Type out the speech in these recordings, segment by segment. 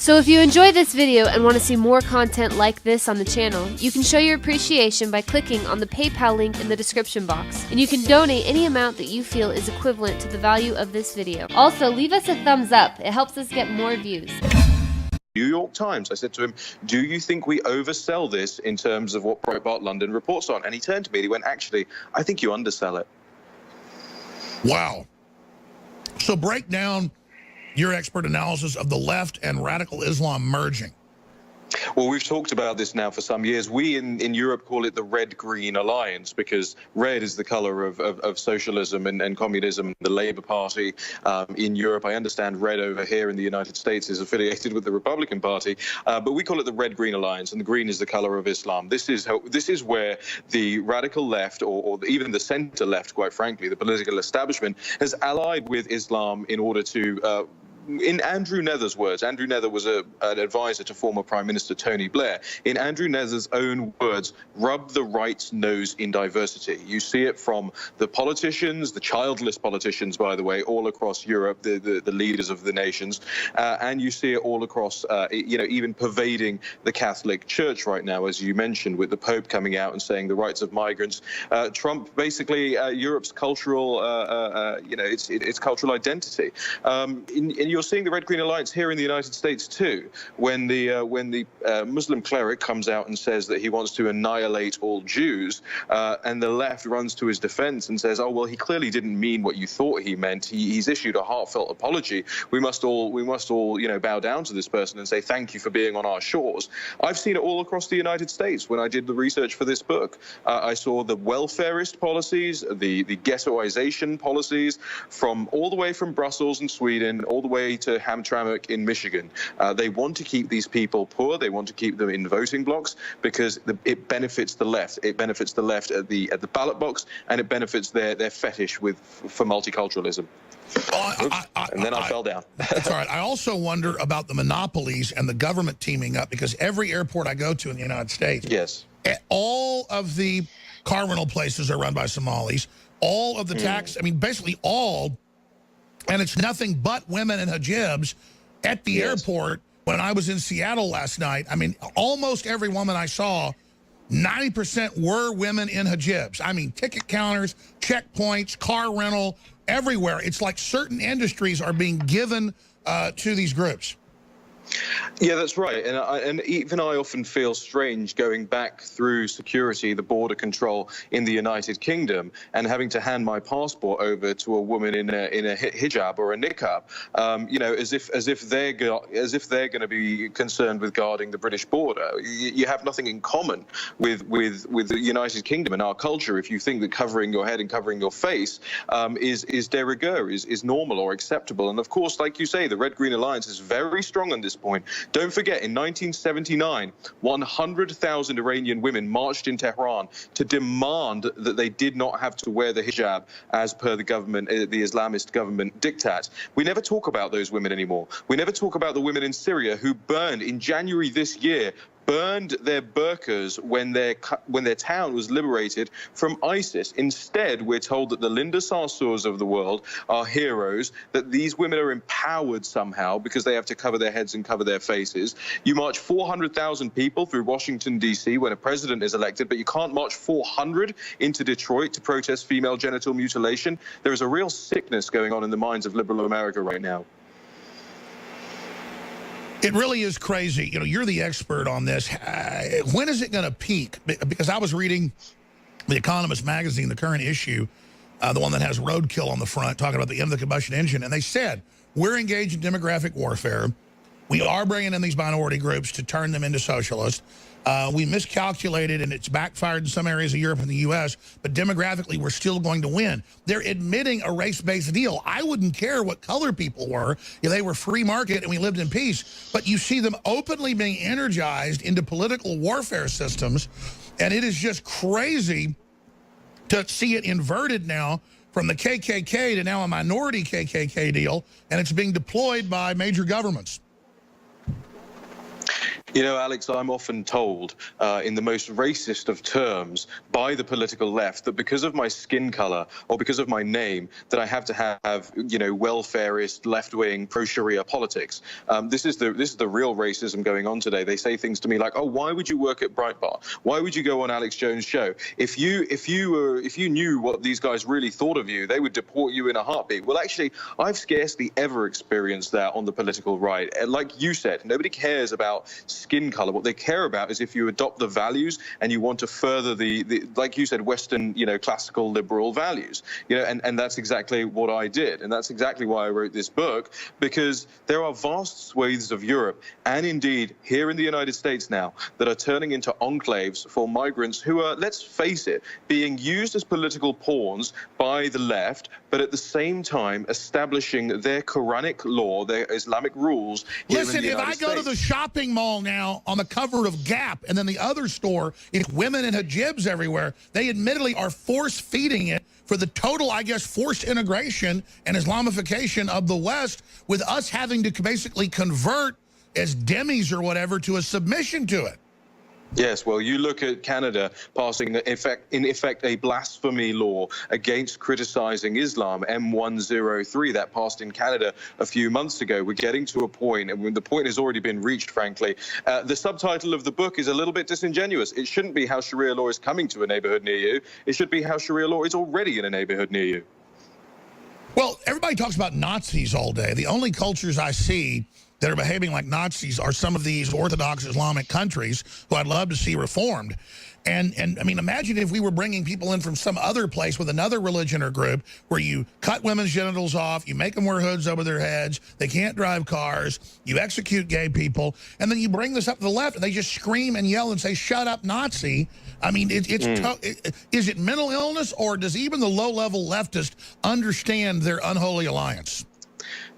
So if you enjoyed this video and want to see more content like this on the channel, you can show your appreciation by clicking on the PayPal link in the description box, and you can donate any amount that you feel is equivalent to the value of this video. Also, leave us a thumbs up. It helps us get more views. New York Times. I said to him, do you think we oversell this in terms of what Breitbart London reports on? And he turned to me and he went, actually, I think you undersell it. Wow. So break down your expert analysis of the left and radical Islam merging. Well, we've talked about this now for some years. We in Europe call it the Red-Green Alliance because red is the color of socialism and communism. The Labour Party in Europe, I understand red over here in the United States is affiliated with the Republican Party, but we call it the Red-Green Alliance, and the green is the color of Islam. This is where the radical left, or even the center left, quite frankly, the political establishment, has allied with Islam in order to in Andrew Nether's words, Andrew Nether was an advisor to former Prime Minister Tony Blair. In Andrew Nether's own words, rub the right's nose in diversity. You see it from the politicians, the childless politicians, by the way, all across Europe, the leaders of the nations, and you see it all across, even pervading the Catholic Church right now, as you mentioned, with the Pope coming out and saying the rights of migrants. Trump, basically, Europe's cultural, its cultural identity. You're seeing the Red-Green Alliance here in the United States too, when the Muslim cleric comes out and says that he wants to annihilate all Jews, and the left runs to his defense and says, "Oh well, he clearly didn't mean what you thought he meant. He's issued a heartfelt apology. We must all bow down to this person and say thank you for being on our shores." I've seen it all across the United States. When I did the research for this book, I saw the welfarist policies, the ghettoization policies, from all the way from Brussels and Sweden, all the way to Hamtramck in Michigan. They want to keep these people poor. They want to keep them in voting blocks because it benefits the left. It benefits the left at the ballot box, and it benefits their fetish for multiculturalism. And then I fell down. That's all right. I also wonder about the monopolies and the government teaming up, because every airport I go to in the United States, yes, all of the car rental places are run by Somalis. All of the tax, I mean, basically all. And it's nothing but women in hijabs at the airport. When I was in Seattle last night, I mean, almost every woman I saw, 90% were women in hijabs. I mean, ticket counters, checkpoints, car rental, everywhere. It's like certain industries are being given to these groups. Yeah, that's right. And even I often feel strange going back through security, the border control in the United Kingdom, and having to hand my passport over to a woman in a hijab or a niqab, as if they're going to be concerned with guarding the British border. You have nothing in common with the United Kingdom and our culture if you think that covering your head and covering your face is de rigueur, is normal or acceptable. And of course, like you say, the Red-Green Alliance is very strong on this point. Don't forget, in 1979, 100,000 Iranian women marched in Tehran to demand that they did not have to wear the hijab as per the government, the Islamist government diktat. We never talk about those women anymore. We never talk about the women in Syria who burned in January this year, burned their burqas when their town was liberated from ISIS. Instead, we're told that the Linda Sarsours of the world are heroes, that these women are empowered somehow because they have to cover their heads and cover their faces. You march 400,000 people through Washington, D.C. when a president is elected, but you can't march 400 into Detroit to protest female genital mutilation. There is a real sickness going on in the minds of liberal America right now. It really is crazy. You know, you're the expert on this. When is it going to peak? Because I was reading The Economist magazine, the current issue, the one that has roadkill on the front, talking about the end of the combustion engine. And they said, we're engaged in demographic warfare. We are bringing in these minority groups to turn them into socialists. We miscalculated, and it's backfired in some areas of Europe and the U.S., but demographically, we're still going to win. They're admitting a race-based deal. I wouldn't care what color people were if they were free market and we lived in peace, but you see them openly being energized into political warfare systems, and it is just crazy to see it inverted now from the KKK to now a minority KKK deal, and it's being deployed by major governments. You know, Alex, I'm often told in the most racist of terms by the political left that because of my skin color or because of my name that I have to have, you know, welfareist, left-wing, pro-Sharia politics. This is the real racism going on today. They say things to me like, "Oh, why would you work at Breitbart? Why would you go on Alex Jones' show? If you knew what these guys really thought of you, they would deport you in a heartbeat." Well, actually, I've scarcely ever experienced that on the political right. And like you said, nobody cares about skin color. What they care about is if you adopt the values and you want to further the like you said, Western, you know, classical liberal values, you know, and that's exactly what I did. And that's exactly why I wrote this book, because there are vast swathes of Europe and indeed here in the United States now that are turning into enclaves for migrants who are, let's face it, being used as political pawns by the left, but at the same time establishing their Quranic law, their Islamic rules here in the United States. Listen, if I go to the shopping mall now on the cover of Gap and then the other store, it's women in hijabs everywhere, they admittedly are force-feeding it for the total, I guess, forced integration and Islamification of the West, with us having to basically convert as demis or whatever to a submission to it. Yes, well, you look at Canada passing, in effect, a blasphemy law against criticizing Islam, M103, that passed in Canada a few months ago. We're getting to a point, and the point has already been reached, frankly. The subtitle of the book is a little bit disingenuous. It shouldn't be how Sharia law is coming to a neighborhood near you. It should be how Sharia law is already in a neighborhood near you. Well, everybody talks about Nazis all day. The only cultures I see that are behaving like Nazis are some of these Orthodox Islamic countries who I'd love to see reformed. And I mean, imagine if we were bringing people in from some other place with another religion or group where you cut women's genitals off, you make them wear hoods over their heads, they can't drive cars, you execute gay people, and then you bring this up to the left and they just scream and yell and say, "Shut up, Nazi." I mean, is it mental illness, or does even the low-level leftist understand their unholy alliance?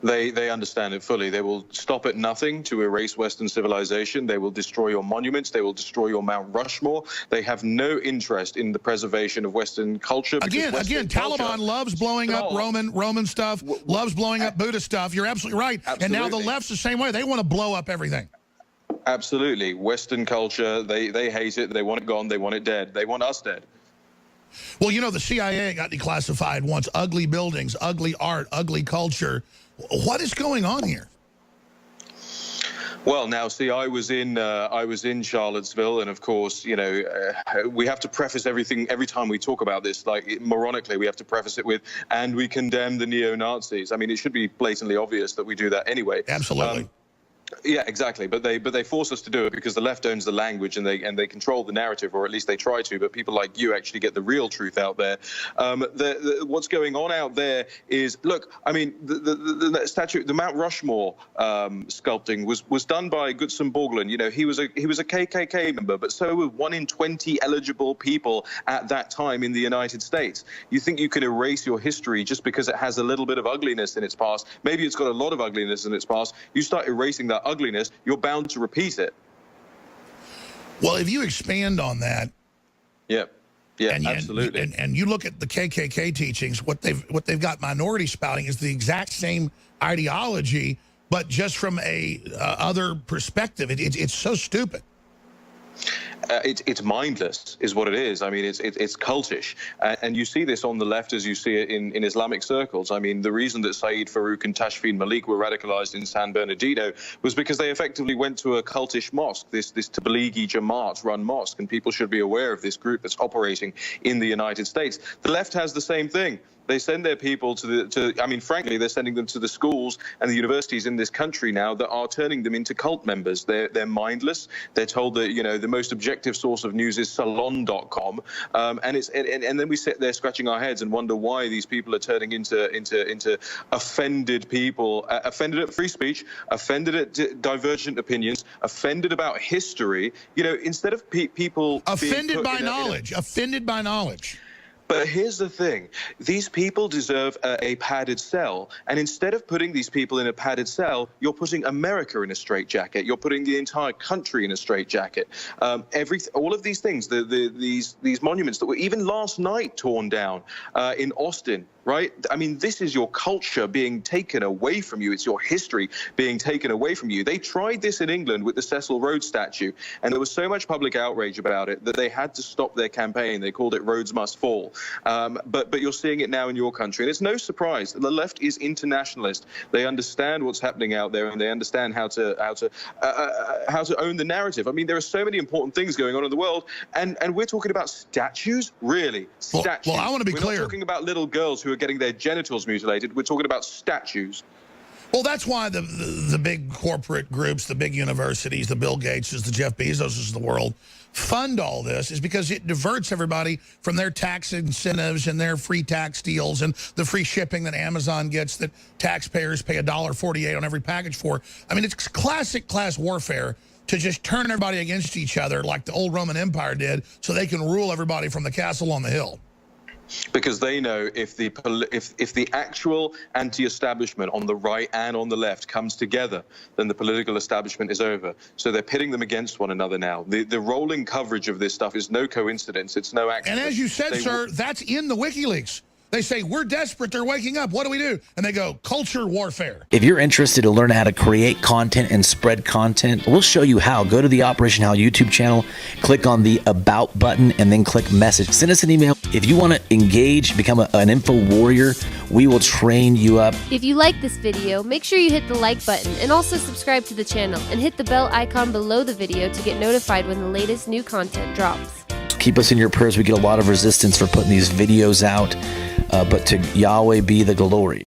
They understand it fully. They will stop at nothing to erase Western civilization. They will destroy your monuments. They will destroy your Mount Rushmore. They have no interest in the preservation of Western culture. Again, Taliban loves blowing up Roman stuff, loves blowing up Buddhist stuff. You're absolutely right. Absolutely. And now the left's the same way. They want to blow up everything. Absolutely. Western culture, they hate it. They want it gone. They want it dead. They want us dead. Well, you know, the CIA got declassified once. Ugly buildings, ugly art, ugly culture. What is going on here? Well, now, see, I was in Charlottesville, and of course, you know, we have to preface everything every time we talk about this. Like, moronically, we have to preface it with, "And we condemn the neo-Nazis." I mean, it should be blatantly obvious that we do that anyway. Absolutely. Yeah, exactly. But they force us to do it because the left owns the language and they control the narrative, or at least they try to. But people like you actually get the real truth out there. What's going on out there is, look, I mean, the statue, the Mount Rushmore sculpting was done by Gutzon Borglum. You know, he was a KKK member, but so were 1 in 20 eligible people at that time in the United States. You think you can erase your history just because it has a little bit of ugliness in its past? Maybe it's got a lot of ugliness in its past. You start erasing that ugliness, you're bound to repeat it. Well, if you expand on that, yeah, absolutely. And you look at the KKK teachings, what they've got minority spouting is the exact same ideology, but just from a other perspective. It's so stupid. It's mindless, is what it is. I mean, it's cultish, and you see this on the left as you see it in Islamic circles. I mean, the reason that Saeed Farouk and Tashfeen Malik were radicalized in San Bernardino was because they effectively went to a cultish mosque, this Tablighi Jamaat-run mosque, and people should be aware of this group that's operating in the United States. The left has the same thing. They send their people I mean, frankly, they're sending them to the schools and the universities in this country now that are turning them into cult members. They're mindless. They're told that, you know, the most objective source of news is salon.com. And then we sit there scratching our heads and wonder why these people are turning into offended people, offended at free speech, offended at divergent opinions, offended about history. You know, instead of people offended by knowledge, offended by knowledge. But here's the thing. These people deserve a padded cell. And instead of putting these people in a padded cell, you're putting America in a straitjacket. You're putting the entire country in a straitjacket. All of these things, these monuments that were even last night torn down in Austin, right? I mean, this is your culture being taken away from you. It's your history being taken away from you. They tried this in England with the Cecil Rhodes statue, and there was so much public outrage about it that they had to stop their campaign. They called it Rhodes Must Fall. But you're seeing it now in your country, and it's no surprise. The left is internationalist. They understand what's happening out there, and they understand how to own the narrative. I mean, there are so many important things going on in the world, and we're talking about statues, really. Statues. Well, I want to be clear. We're not talking about little girls who are getting their genitals mutilated. We're talking about statues. Well, that's why the big corporate groups, the big universities, the Bill Gateses, the Jeff Bezoses of the world fund all this, is because it diverts everybody from their tax incentives and their free tax deals and the free shipping that Amazon gets that taxpayers pay $1.48 on every package for. I mean, it's classic class warfare to just turn everybody against each other like the old Roman Empire did so they can rule everybody from the castle on the hill. Because they know if the actual anti-establishment on the right and on the left comes together, then the political establishment is over. So they're pitting them against one another now. The rolling coverage of this stuff is no coincidence. It's no accident. And as you said, sir, that's in the WikiLeaks. They say, we're desperate, they're waking up, what do we do? And they go, culture warfare. If you're interested to learn how to create content and spread content, we'll show you how. Go to the Operation How YouTube channel, click on the About button, and then click Message. Send us an email. If you want to engage, become an info warrior, we will train you up. If you like this video, make sure you hit the like button and also subscribe to the channel and hit the bell icon below the video to get notified when the latest new content drops. Keep us in your prayers. We get a lot of resistance for putting these videos out, but to Yahweh be the glory.